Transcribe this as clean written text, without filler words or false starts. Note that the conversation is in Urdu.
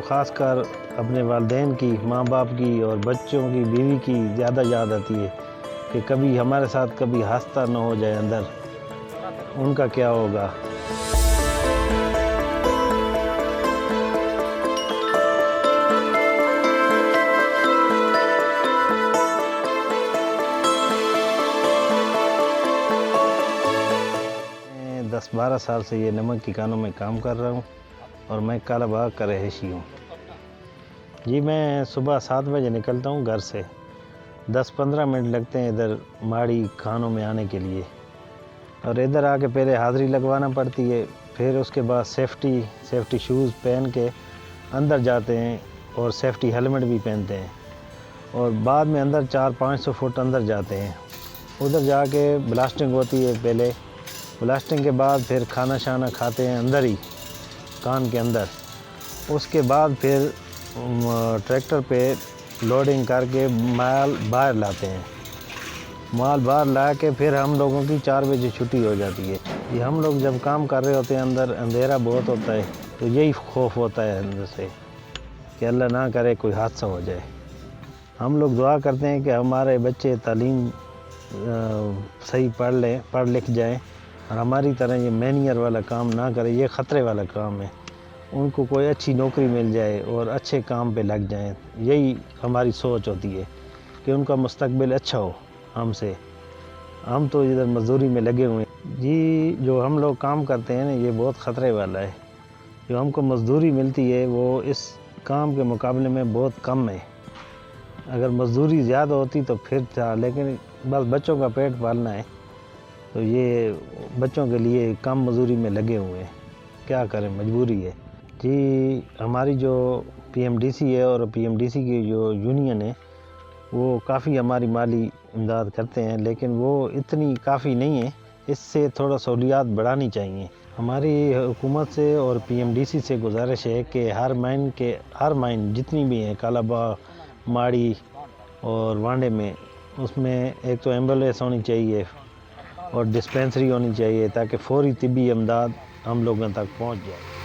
خاص کر اپنے والدین کی، ماں باپ کی اور بچوں کی، بیوی کی زیادہ یاد آتی ہے کہ کبھی ہمارے ساتھ کبھی حادثہ نہ ہو جائے اندر، ان کا کیا ہوگا۔ میں 10-12 سال سے یہ نمک کی کانوں میں کام کر رہا ہوں اور میں کالا باغ کا رہائشی ہوں۔ جی میں صبح 7 بجے نکلتا ہوں گھر سے، 10-15 منٹ لگتے ہیں ادھر ماڑی کھانوں میں آنے کے لیے، اور ادھر آ کے پہلے حاضری لگوانا پڑتی ہے، پھر اس کے بعد سیفٹی شوز پہن کے اندر جاتے ہیں اور سیفٹی ہیلمٹ بھی پہنتے ہیں، اور بعد میں اندر 400-500 فٹ اندر جاتے ہیں۔ ادھر جا کے بلاسٹنگ ہوتی ہے پہلے، بلاسٹنگ کے بعد پھر کھانا شانا کھاتے ہیں اندر ہی کان کے اندر، اس کے بعد پھر ٹریکٹر پہ لوڈنگ کر کے مال باہر لاتے ہیں، مال باہر لا کے پھر ہم لوگوں کی 4 بجے چھٹی ہو جاتی ہے۔ یہ ہم لوگ جب کام کر رہے ہوتے ہیں اندر اندھیرا بہت ہوتا ہے، تو یہی خوف ہوتا ہے اندر سے کہ اللہ نہ کرے کوئی حادثہ ہو جائے۔ ہم لوگ دعا کرتے ہیں کہ ہمارے بچے تعلیم صحیح پڑھ لکھ جائیں اور ہماری طرح یہ مینیئر والا کام نہ کرے، یہ خطرے والا کام ہے، ان کو کوئی اچھی نوکری مل جائے اور اچھے کام پہ لگ جائیں، یہی ہماری سوچ ہوتی ہے کہ ان کا مستقبل اچھا ہو ہم سے۔ ہم تو ادھر مزدوری میں لگے ہوئے ہیں۔ جی جو ہم لوگ کام کرتے ہیں نا، یہ بہت خطرے والا ہے، جو ہم کو مزدوری ملتی ہے وہ اس کام کے مقابلے میں بہت کم ہے۔ اگر مزدوری زیادہ ہوتی تو پھر تھا، لیکن بس بچوں کا پیٹ پالنا ہے، تو یہ بچوں کے لیے کم مزدوری میں لگے ہوئے ہیں، کیا کریں مجبوری ہے۔ جی ہماری جو پی ایم ڈی سی ہے اور پی ایم ڈی سی کی جو یونین ہے وہ کافی ہماری مالی امداد کرتے ہیں، لیکن وہ اتنی کافی نہیں ہے، اس سے تھوڑا سہولیات بڑھانی چاہیے۔ ہماری حکومت سے اور پی ایم ڈی سی سے گزارش ہے کہ ہر مائن جتنی بھی ہیں کالا باغ، ماڑی اور وانڈے میں، اس میں ایک تو ایمبولینس ہونی چاہیے اور ڈسپینسری ہونی چاہیے تاکہ فوری طبی امداد ہم لوگوں تک پہنچ جائے۔